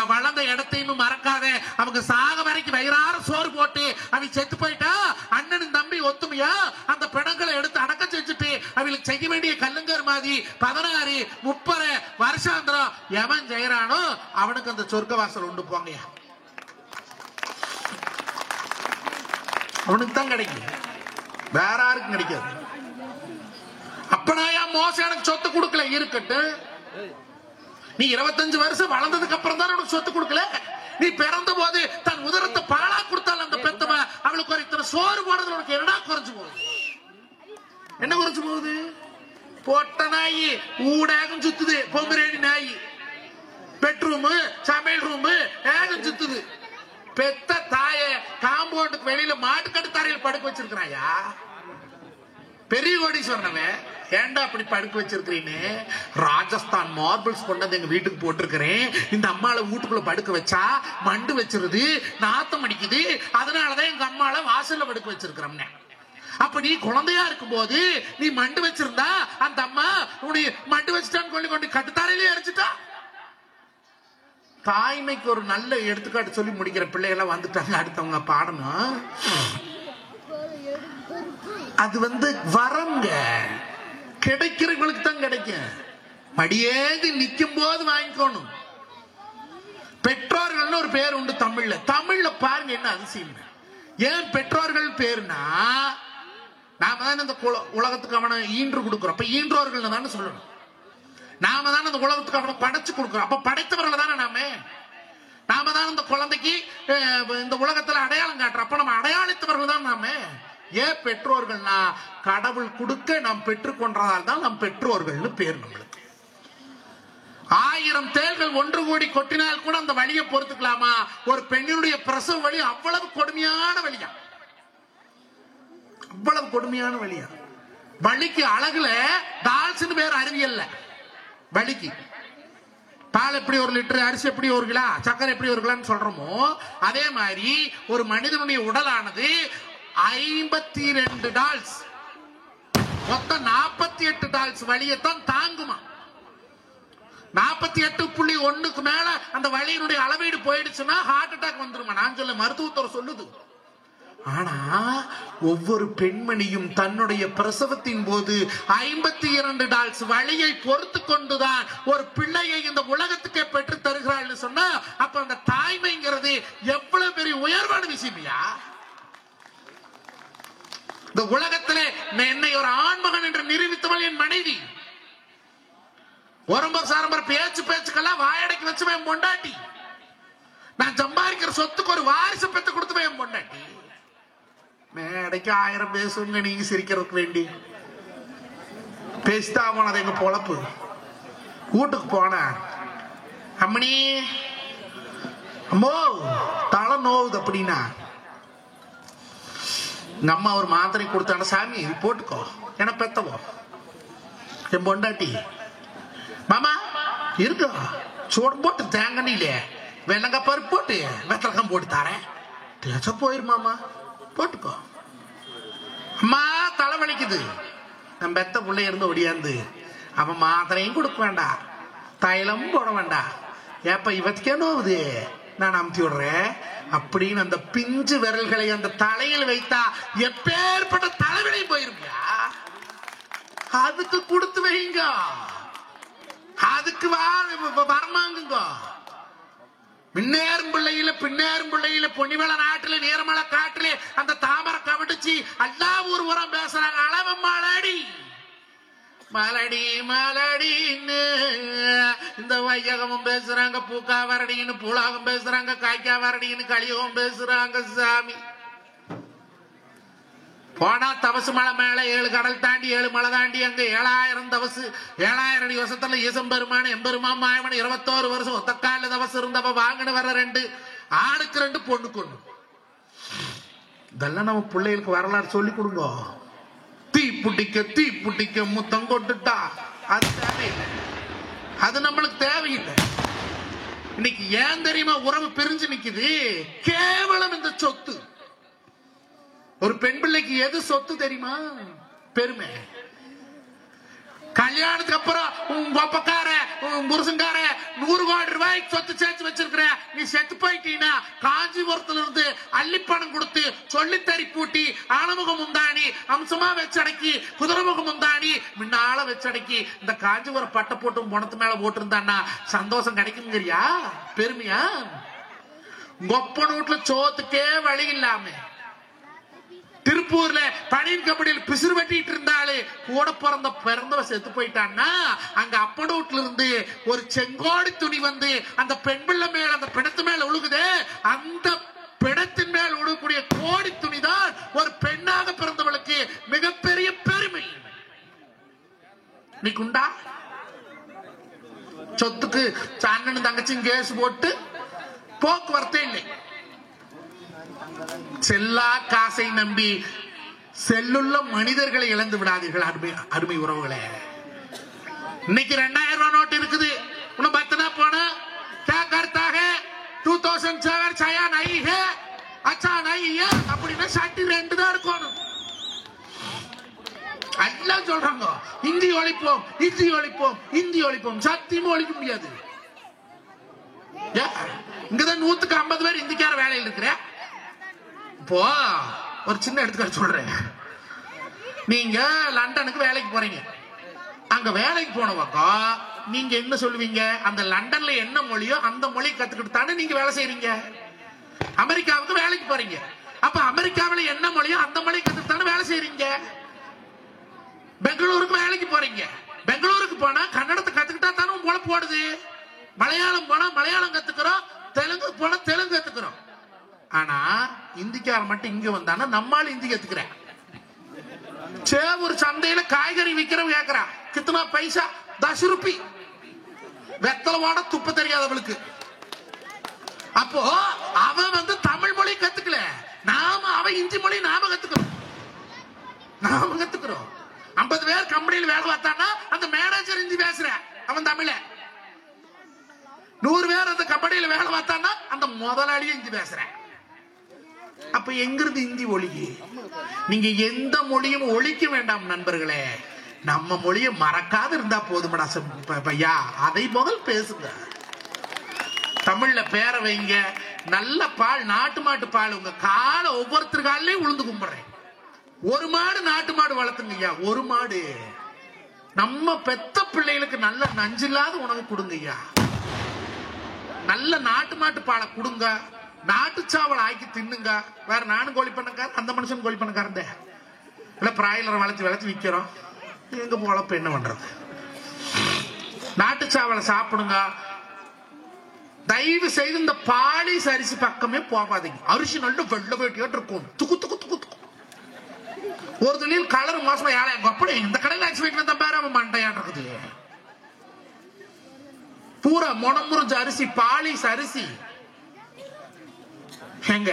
Speaker 1: வளர்ந்த இடத்தையும் மறக்காதே, அவங்க சாக வரைக்கும் வயிறார சோறு போட்டு அவங்க செத்து போயிட்டா அண்ணனும் தம்பி ஒத்துமையா அந்த பிணங்களை எடுத்து அடக்க செஞ்சுட்டு அவங்களுக்கு செய்ய வேண்டிய கல்லுங்கர் மாதிரி 16 30 வருஷாந்திரம் எவன் செய்யறானோ அவனுக்கு அந்த சொர்க்க வாசல் உண்டு போங்க. அவனுக்கு தான் கிடைக்கும். வேற யாருக்கும் கிடைக்காது. அப்பனாயா மோசம் எனக்கு சொத்து கொடுக்கல, இருக்கட்டு. நீ 25 வருஷம் வளர்ந்ததுக்கு அப்புறம் தான் உனக்கு சொத்து கொடுக்கல. நீ பிறந்த போது தன் உதரத்தை பாலா கொடுத்தால் அந்த பெத்தவ அவளுக்கு ஒரு இத்தனை சோறு போடுறது உனக்கு என்னடா குறைஞ்சு போகுது? என்ன குறைஞ்சு போகுது? பொட்ட நாயி ஊடாகம் சுத்துது, பொம்பரேடி நாயி பெட்ரூம் சமையல் ரூம் ஏகம் சுத்துது. பெத்த தாய காம்பவுண்டுக்கு வெளியில மாட்டுக்கட்டு தரையில் படுக்க வச்சிருக்கிறாயா? பெரிய கோடீஸ்வரனவன் ஏண்டா அப்படி படுக்க வச்சிருக்கிறீன்னு? ராஜஸ்தான் மார்பிள்ஸ் கொண்டு வந்து எங்க வீட்டுக்கு போட்டிருக்கிறேன். இந்த அம்மாவை வீட்டுக்குள்ள படுக்க வச்சா மண்டு வச்சிருது, நாத்தம் அடிக்குது, அதனாலதான் எங்க அம்மாவை வாசல்ல படுக்க வச்சிருக்கிறோம்னு. அப்ப நீ குழந்தையா இருக்கும் போது நீ மண்டு வச்சிருந்தா அந்த அம்மா உன்னை மண்டு வச்சுட்டான்னு கொண்டு கொண்டு கட்டுத்தாரையிலே அரைச்சிட்டா. தாய்மைக்கு ஒரு நல்ல எடுத்துக்காட்டு சொல்லி முடிக்கிற பிள்ளைகள் வந்துட்டாங்க. அடுத்தவங்க பாடணும். அது வரங்க கிடைக்கிறவங்களுக்கு தான் கிடைக்கும். மடியேதி நிக்கும் போது வாங்கிக்கணும். பெற்றோர்கள் ஒரு பேர் உண்டு தமிழ்ல. தமிழ்ல பாருங்க என்ன அதிசயம். ஏன் பெற்றோர்கள் பேருனா, நாம தான் இந்த உலகத்துக்கு அவனை ஈன்று கொடுக்கிறோம். அப்ப ஈன்றோர்கள் தானே சொல்லணும். நாம தான் அந்த உலகத்துக்கு அவனை படைச்சு கொடுக்கிறோம். அப்ப படைத்தவர்கள் தானே நாம தான் இந்த குழந்தைக்கு இந்த உலகத்துல அடையாளம் காட்டுறோம். அப்ப நம்ம அடையாளித்தவர்கள் தான் நாம. ஏன் பெற்றோர்கள்னா, கடவுள் கொடுக்க நாம் பெற்றுக்கொண்டதால் தான் நம் பெற்றோர்கள்னு பேர். நம்மளுக்கு 1000 தேள்கள் ஒன்று கூடி கொட்டினால் கூட அந்த வலியை பொறுத்துக்கலாமா? ஒரு பெண்ணினுடைய பிரசவ வலி அவ்வளவு கொடுமையான வலியா, அவ்வளவு கொடுமையான வலியா. வலிக்கு அழகுல டால்ஸ்னு பேர் அறிவியல்ல. வலிக்கு பால் எப்படி 1 லிட்டர், அரிசி எப்படி 1 கிலோ, சக்கரை எப்படி 1 கிலோன்னு சொல்றோமோ, அதே மாதிரி ஒரு மனிதனுடைய உடலானது 52 டால்ஸ், மொத்தம் 48 டால்ஸ் வலியத்தான் தாங்குமா. 48.1க்கு மேல அந்த வலியினுடைய அளவீடு போயிடுச்சுன்னா ஹார்ட் அட்டாக் வந்துருமா. நான் சொல்ல, மருத்துவத்துறை சொல்லுது. ஆனா ஒவ்வொரு பெண்மணியும் தன்னுடைய பிரசவத்தின் போது 52 டால்ஸ் வலியை பொறுத்து கொண்டுதான் ஒரு பிள்ளையை இந்த உலகத்துக்கே பெற்று தருகிறாள் சொன்னா, அப்ப அந்த தாய்மைங்கிறது எவ்வளவு பெரிய உயர்வான விஷயமியா. இந்த உலகத்திலே என்னை ஒரு ஆண்மகன் என்று நிரூபித்தவள் என் மனைவி. ஒரம்பர் சாரம்பர் பேச்சுக்கெல்லாம் வாயடைக்கு வச்சுவேன் என் பொண்டாட்டி. நான் சம்பாதிக்கிற சொத்துக்கு ஒரு வாரிசு பெற்று கொடுத்துவேன் என் பொண்டாட்டி. மேடைக்கு 1000 பேசுங்க நீங்க சிரிக்கிறதுக்கு வேண்டி பேசிட்டா போனது எங்க பொழப்பு. வீட்டுக்கு போன அம்மணி அம்மோ தலை நோவுது அப்படின்னா, எங்க அம்மா ஒரு மாத்திரை கொடுத்தான, சாமி இது போட்டுக்கோ, என பெத்தவோ என் பொண்டாட்டி. மாமா இருக்கா சோடு போட்டு தேங்கண்ணில வெள்ளங்காய் பருப்பு போட்டு வெத்தலக்கம் போட்டு தரேன், தேச்ச போயிரு மாமா, போட்டுக்கோ. அம்மா தலை வலிக்குது. நம்ம பெத்த பிள்ளை இருந்து ஒடியாந்து அவன் மாத்திரையும் கொடுக்க வேண்டாம், தைலமும் போட வேண்டாம். ஏப்ப இவத்துக்கே நோவுது, நான் அமுத்தி விடுறேன் அப்படின்னு அந்த பிஞ்சு விரல்களை அந்த தலையில் வைத்தா எப்பேற்பட்ட தலைவலி போயிருக்கியா. அதுக்கு கொடுத்து வைங்க, அதுக்கு வரமாங்குங்க. பின்னேறும் பிள்ளையில பொன்னிவள நாட்டில நீரமலை காட்டிலே அந்த தாமரை கவிடிச்சு எல்லா ஊர் உரம் பேசுறாங்க. அளவு மலடி மலடி மலடின்னு இந்த வையகமும் பேசுறாங்க, பூக்கா வரடின்னு பூலாகம் பேசுறாங்க, காய்க்கா வரடின்னு களியகம் பேசுறாங்க. சாமி போனா தவசு மலை மேல 7 கடல் தாண்டி 7 மலை தாண்டி அங்க 7000 தவசு 7000 அடி வருஷத்துல ஈசம்பெருமான எம்பெருமான் மாயவன் 21 வருஷம் ஒத்தக்கால தவசு இருந்தப்ப வாங்கின வர 2 ஆணுக்கு 2 பொண்ணுக்கு 1. இதெல்லாம் நம்ம பிள்ளைகளுக்கு வரலாறு சொல்லி கொடுங்க. தீ புட்டிக்க முத்தம் கொட்டுட்டா அது தேவையில்லை, அது நம்மளுக்கு தேவையில்லை. இன்னைக்கு ஏன் தெரியுமா உறவு பிரிஞ்சு நிக்குது? கேவலம் இந்த சொத்து. ஒரு பெண் பிள்ளைக்கு எது சொத்து தெரியுமா? பெருமை. கல்யாணத்துக்கு அப்புறம் உங்க அப்பக்கார புருஷங்கார 100 கோடி ரூபாய்க்கு சொத்து சேர்த்து வச்சிருக்கிற, நீ செத்து போயிட்டீங்கன்னா காஞ்சிபுரத்துல இருந்து அள்ளிப்பணம் கொடுத்து சொல்லித்தறி பூட்டி ஆனமுகம் முந்தாணி அம்சமா வச்சடக்கி குதிரைமுகம் முந்தாணி முன்னால வச்சடக்கி இந்த காஞ்சிபுரம் பட்டை போட்டு முனத்து மேல போட்டிருந்தான்னா சந்தோஷம் கிடைக்குங்கிறியா? பெருமையா? கொப்ப வீட்டுல சோத்துக்கே வழி இல்லாம திருப்பூர்ல பனியன் கம்பெனியில் பிசுறு வெட்டிட்டு இருந்தாலே கூட பிறந்தவ செத்து போயிட்டான்னா அங்க அப்பட வீட்டுல இருந்து ஒரு செங்கோடி துணி வந்து அந்த பெண் பிள்ளை மேல அந்த பிணத்து மேல உழுகுதே, அந்த பிணத்தின் மேல் உழுகக்கூடிய கோடி துணி தான் ஒரு பெண்ணாக பிறந்தவளுக்கு மிகப்பெரிய பெருமை. நீக்குண்டா சொத்துக்கு அண்ணன் தங்கச்சியும் கேஸ் போட்டு போக்குவரத்தே இல்லை. செல்லா காசை நம்பி செல்லுள்ள மனிதர்களை இழந்து விடாதீர்கள் அருமை உறவுகளே. இன்னைக்கு 2000 ரூபாய் நோட்டு இருக்குது, இன்னும் 10 நாள் போனா क्या करता है 2007 छाया नहीं है अच्छा नहीं है அப்படின்னா சட்டி 2 தான் இருக்கணும். எல்லாம் சொல்றாங்க இந்தி ஒழிப்போம் இந்தி ஒழிப்போம் இந்தி ஒழிப்போம், சத்தியமா ஒழிக்க முடியாது. இங்கதான் 150 பேர் இந்திக்கார வேலையில் இருக்கிற. இப்போ ஒரு சின்ன எடுத்துக்காட்டு சொல்றேன். நீங்க லண்டனுக்கு வேலைக்கு போறீங்க, அங்க வேலைக்கு போன பக்கம் நீங்க என்ன சொல்லுவீங்க? அந்த லண்டன்ல என்ன மொழியோ அந்த மொழி கத்துக்கிட்டு தானே நீங்க வேலை செய்யறீங்க. அமெரிக்காவுக்கு வேலைக்கு போறீங்க, அப்ப அமெரிக்காவில என்ன மொழியோ அந்த மொழி கத்துக்கிட்டு தானே வேலை செய்யறீங்க. பெங்களூருக்கு வேலைக்கு போறீங்க, பெங்களூருக்கு போனா கன்னடத்தை கத்துக்கிட்டா தானே பொழப்பு போடுது. மலையாளம் போனா மலையாளம் கத்துக்கிறோம், தெலுங்கு போனா தெலுங்கு கத்துக்கிறோம். ஆனா இந்திக்கார மட்டும் இங்க வந்தானா நம்மால இந்தி கத்துக்கிறேன். ஒரு சந்தையில காய்கறி விக்கிறவங்க கேக்குறா கித்தனா பைசா 10 ரூபாய், வெத்தலவாட துப்ப தெரியாதவளுக்கு. அப்போ அவ வந்து தமிழ் மொழி கத்துக்கல, அவ இந்தி மொழி நாம கத்துக்கிறோம். 50 பேர் கம்பெனியில் வேலை பார்த்தானா அந்த மேனேஜர் இந்தி பேசுற, அவன் தமிழ. 100 பேர் அந்த கம்பெனியில் வேலை பார்த்தானா அந்த முதலாளியும் இந்தி பேசுற. அப்ப எங்கிருந்து இந்தி ஒழிக்கு? நீங்க எந்த மொழியும் ஒழிக்க வேண்டாம் நண்பர்களே, நம்ம மொழியை மறக்காது இருந்தா போதுமடா பையா. அதை முதல் பேசுங்க, தமிழ்ல பேர வைங்க. நல்ல பால், நாட்டு மாட்டு பால் உங்க காலை ஒவ்வொருத்தர் காலையும் உளுந்து கும்பிடுறேன். ஒரு மாடு நாட்டு மாடு வளர்த்துங்க ஐயா, ஒரு மாடு. நம்ம பெத்த பிள்ளைகளுக்கு நல்ல நஞ்சில்லாத உணவு கொடுங்க ஐயா, நல்ல நாட்டு மாட்டு பாலை கொடுங்க, நாட்டு சாவல் ஆக்கி தின்னுங்க. வேற நானும் கோழி பண்ணக்கார, அந்த மனுஷன் கோழி பண்ணக்காரன் இல்ல, பிராய்லரை வளர்த்து விற்கிறோம். எங்க போலப்ப என்ன பண்றது? நாட்டு சாவலை சாப்பிடுங்க. தயவு செய்து இந்த பாலிஸ் அரிசி பக்கமே போகாதீங்க. அரிசி நல்ல வெள்ள வேட்டியோட்டு இருக்கும், துக்கு துக்கு துக்கு துக்கு. ஒரு துணியில் கலர் மோசமா ஏழை அப்படி இந்த கடையில் அரிசி வீட்டுல தான் பேர மண்டையான் இருக்குது. பூரா முனமுறிஞ்ச அரிசி, பாலிஸ் அரிசி. எங்க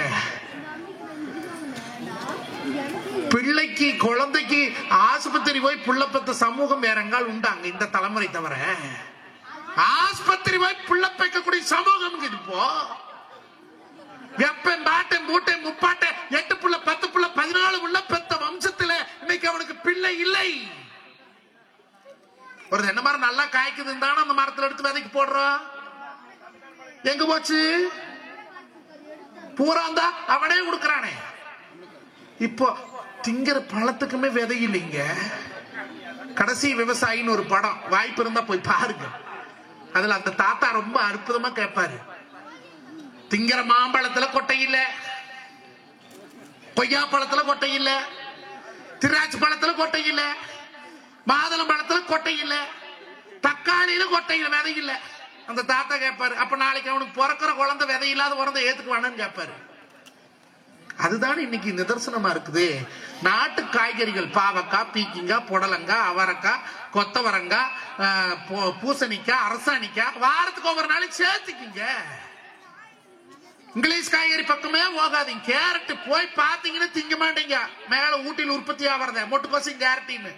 Speaker 1: பிள்ளைக்கு குழந்தைக்கு ஆஸ்பத்திரி போய் புள்ள பெத்த சமூகம் வேற எங்கால் உண்டாங்க இந்த தலைமுறை தவிர. ஆஸ்பத்திரி போய் புள்ள பெக்கக்கூடிய சமூகம் இது. இப்போ வெப்பன் பாட்டன் மூட்டை முப்பாட்டை 8 புள்ள 10 புள்ள 14 உள்ள பெத்த வம்சத்துல இன்னைக்கு அவனுக்கு பிள்ளை இல்லை. ஒரு என்ன மாதிரி நல்லா காய்க்குது தானே அந்த மரத்துல எடுத்து விதைக்கு போடுறோம். எங்க போச்சு? பூராந்தா அவனே கொடுக்கறானே. இப்போ திங்கிற பழத்துக்குமே விதை இல்லைங்க. கடைசி விவசாயின்னு ஒரு படம், வாய்ப்பு இருந்தா போய் பாருங்க. அதுல அந்த தாத்தா ரொம்ப அற்புதமா கேட்பாரு. திங்கிற மாம்பழத்துல கொட்டை இல்ல, கொய்யா பழத்துல கொட்டை இல்ல, திராட்சை பழத்துல கொட்டை இல்ல, மாதுளம் பழத்துல கொட்டை இல்ல, தக்காளியில கொட்டை இல்ல, விதை இல்ல. அந்த தாத்தா கேட்பாரு, அப்ப நாளைக்கு அவனுக்கு பிறக்கிற குழந்தை விதை இல்லாத குழந்தை ஏத்துக்குவானு கேட்பாரு. அதுதான் இன்னைக்கு நிதர்சனமா இருக்குது. நாட்டு காய்கறிகள் பாவக்காய், பீக்கிங்காய், புடலங்காய், அவரைக்காய், கொத்தவரங்காய், பூசணிக்காய், அரசாணிக்காய் வாரத்துக்கு ஒவ்வொரு நாளைக்கு சேர்த்துக்கிங்க. இங்கிலீஷ் காய்கறி பக்கமே போகாதீங்க. கேரட் போய் பாத்தீங்கன்னா திங்க மாட்டீங்க. மேல ஊட்டியில் உற்பத்தி ஆகிறத மொட்டுக்கோசி கேரட்டின்னு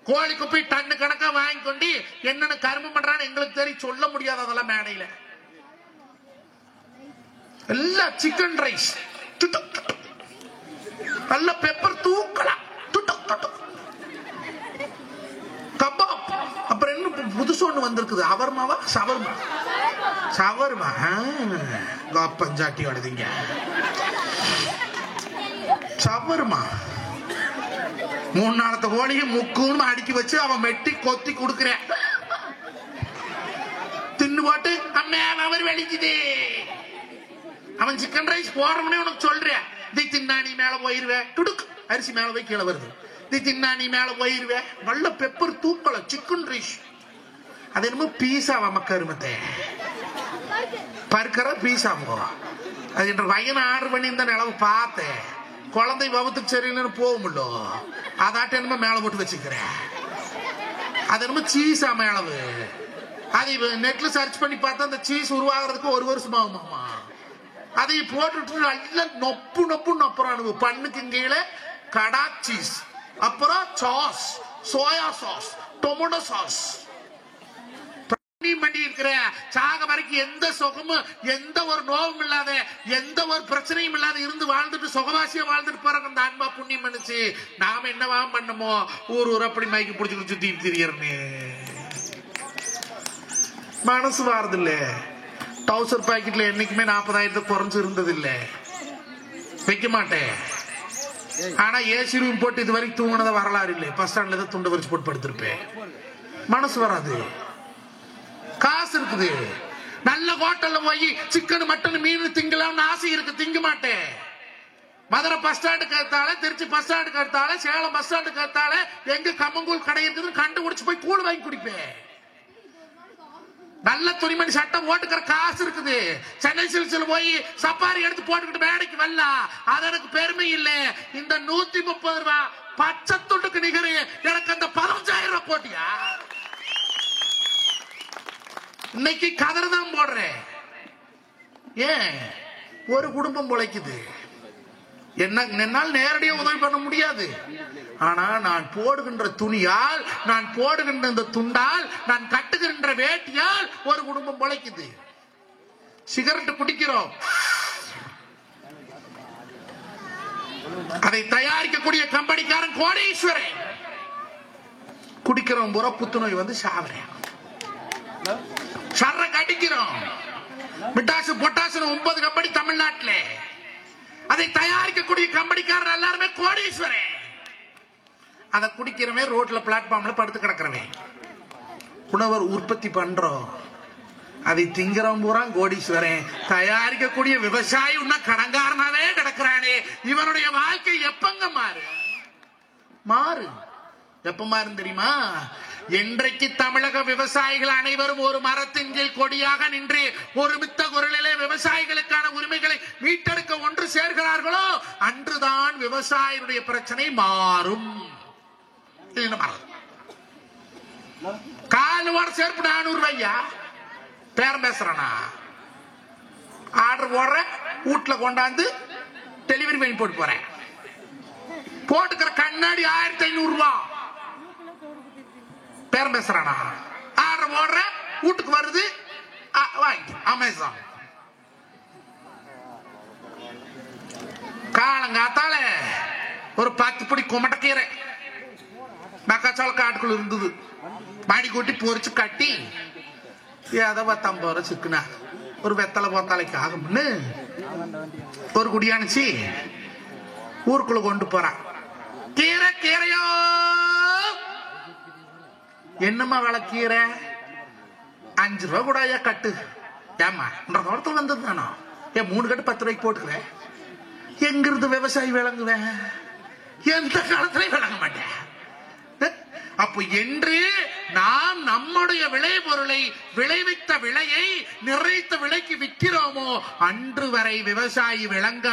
Speaker 1: கோழிக்கு போய் டன்னு கணக்கா வாங்கி கொண்டு என்னென்ன கருமம் பண்றான்னு எங்களுக்கு தெரியும், சொல்ல முடியாது. அதெல்லாம் மேடையில எல்லாம் சிக்கன் ரைஸ், நல்ல பெப்பர் தூக்கலாம், கபாப். அப்புறம் என்ன புதுசு ஒண்ணு வந்திருக்குது, அவர்மாவா சவர்மா, சவர்மா பஞ்சாட்டி வளர்ந்தீங்க சவர்மா. 3 நாளத்த கோழியை முக்குன்னு அடுக்கி வச்சு அவன் மெட்டி கொத்தி கொடுக்கிறேன். தின்னு போட்டு அம்மே அவர் வெளிக்குது. அவன் சிக்கன் ரைஸ் போறவனே உனக்கு சொல்றேன். தி தின்னா நீ மேல போயிருவேன், துடுக்கு அரிசி மேல போய் கீழே வருது, தி தின்னா நீ மேல போயிருவேன், நல்ல பெப்பர் தூக்கல சிக்கன் ரைஸ், அது என்னமோ பீஸாவா மக்கருமத்தை பருக்கிற பீஸாவோ, அது என்ற பையனை ஆர்டர் பண்ணி இந்த நிலவு பார்த்தேன், குழந்தை வகுத்துக்கு சரியில்லைன்னு போகும்ல, அதாட்ட என்னமோ மேல போட்டு வச்சுக்கிறேன், அது என்னமோ சீஸா மேளவு, அது நெட்ல சர்ச் பண்ணி பார்த்தா அந்த சீஸ் உருவாகிறதுக்கு 1 வருஷம் ஆகுமாமா, அதை போட்டுட்டு நல்ல நொப்பு நொப்பு நொப்புறானு, பண்ணுக்கு கீழே கடா சீஸ், அப்புறம் sauce, soya sauce, tomato sauce பண்ணி இருக்கிற சாக வரைக்கும் எந்த சுகமும் எந்த ஒரு நோவும் இல்லாத எந்த ஒரு பிரச்சனையும் இல்லாத இருந்து வாழ்ந்துட்டு சுகவாசியா வாழ்ந்துட்டு போறாங்க அந்த ஆன்மா புண்ணியம் பண்ணுச்சு. நாம என்னவா பண்ணமோ ஊர் அப்படி மைக்கு பிடிச்சு சுத்தி திரியறனே மனசு வாரது இல்ல. டவுசர் பாக்கெட்ல என்னைக்குமே 40,000 குறைஞ்சு இருந்தது இல்ல, வைக்க மாட்டேன். ஆனா ஏசி ரூம் போட்டு இது வரைக்கும் தூங்கினத வரலாறு இல்லை. பஸ் ஸ்டாண்ட்ல தான் துண்டை வரிச்சு போட்டு படுத்திருப்பேன். மனசு வராது. காசு இருக்குது, நல்ல ஹோட்டல்ல போய் சிக்கன் மட்டன் மீன் திங்கலாம்னு ஆசை இருக்கு, திங்க மாட்டேன். மதுரை பஸ் ஸ்டாண்டுக்கு எடுத்தாலே, திருச்சி பஸ் ஸ்டாண்டுக்கு எடுத்தாலே, சேலம் பஸ் ஸ்டாண்டுக்கு எடுத்தாலே எங்க கம்மங்கூழ் கடை இருக்குதுன்னு கண்டுபிடிச்சு போய் கூழ் வாங்கி குடிப்பேன். நல்ல துணிமணி சட்டை போட்டுக்கிற காசு இருக்குது, சென்னை சில்க்ஸ்ல போய் சப்பாரி எடுத்து போட்டுக்கிட்டு மேடைக்கு வரல, அது எனக்கு பெருமை இல்ல. இந்த 130 ரூபாய் பச்சை துண்டுக்கு நிகரு எனக்கு அந்த 15,000 ரூபாய் போட்டியா? இன்னைக்கு கதறு தான் போடுறேன். ஏன் ஒரு குடும்பம் பிழைக்குது, என்னால் நேரடியாக உதவி பண்ண முடியாது. ஆனா நான் போடுகின்ற துணியால், நான் போடுகின்ற இந்த துண்டால், நான் கட்டுகின்ற வேட்டியால் ஒரு குடும்பம் பிழைக்குது. சிகரெட் குடிக்கிறோம், அதை தயாரிக்கக்கூடிய கம்பெனிக்காரன் கோடீஸ்வரன். குடிக்கிறோம் பூரா புத்துநோய் வந்து சாவறேன். சர்ற கடிக்கிறோம், மிட்டாசு பொட்டாசு 9 கம்பெனி தமிழ்நாட்டில், அதை தயாரிக்கக்கூடிய கம்பெனிக்காரர் எல்லாருமே கோடீஸ்வரன். அதை குடிக்கிறவன் ரோட்ல பிளாட்ஃபார்ம்ல படுத்து கிடக்கிறவன். உணவர் உற்பத்தி பண்றோம், அதை திங்கிறோம் பூரா கோடீஸ்வரன். தயாரிக்கக்கூடிய விவசாயி இன்னும் கடங்காரனாவே கிடக்கிறானே, இவனுடைய வாழ்க்கை எப்பங்க மாறு எப்ப மாறும் தெரியுமா? என்றைக்கு தமிழக விவசாயிகள் அனைவரும் ஒரு மரத்தின் கீழ் கொடியாக நின்று ஒருமித்த குரலிலே விவசாயிகளுக்கான உரிமைகளை மீட்டெடுக்க ஒன்று சேர்கிறார்களோ அன்றுதான் விவசாயிகளுடைய பிரச்சனை மாறும். கால் வார சேர்ப்பு 400 ரூபாய்யா, பேரம் பேசுறானா? ஆர்டர் போடுற, வீட்டுல கொண்டாந்து டெலிவரி பண்ணி போட்டு போறேன். போட்டுக்கிற கண்ணாடி 1500 ரூபாய், பேரம் பேசுறானா? ஆர்டர் போடுற, வீட்டுக்கு வருது, வாங்கி அமேசான். காலங்காத்தால ஒரு 10 பிடி குமட்டக்கீரை மக்காச்சோள காட்டுக்குள்ள இருந்தது, மாடி கூட்டி பொறிச்சு கட்டி ஏதோ 50 ரூபாய் சிக்குனா ஒரு வெத்தலை போத்தாலைக்கு ஆகும்னு ஒரு குடியானுச்சு ஊருக்குள்ள கொண்டு போறான். கீரை கீரையோ, என்னம்மா விலை கீரை? 5 ரூபாய் கூட ஐயா கட்டு. ஏமா தோட்டத்தில் வந்தது தானோ, ஏன் 3 கட்டு 10 ரூபாய்க்கு போட்டுக்கிறேன். எங்கிருந்து விவசாயி விளங்குவேன்? எந்த காலத்திலையும் விளங்க மாட்டேன். அப்போ என்று நாம் நம்முடைய விளைபொருளை விளைவித்த விலையை நிறைத்த விலைக்கு விற்கிறோமோ அன்று வரை விவசாயி விளங்க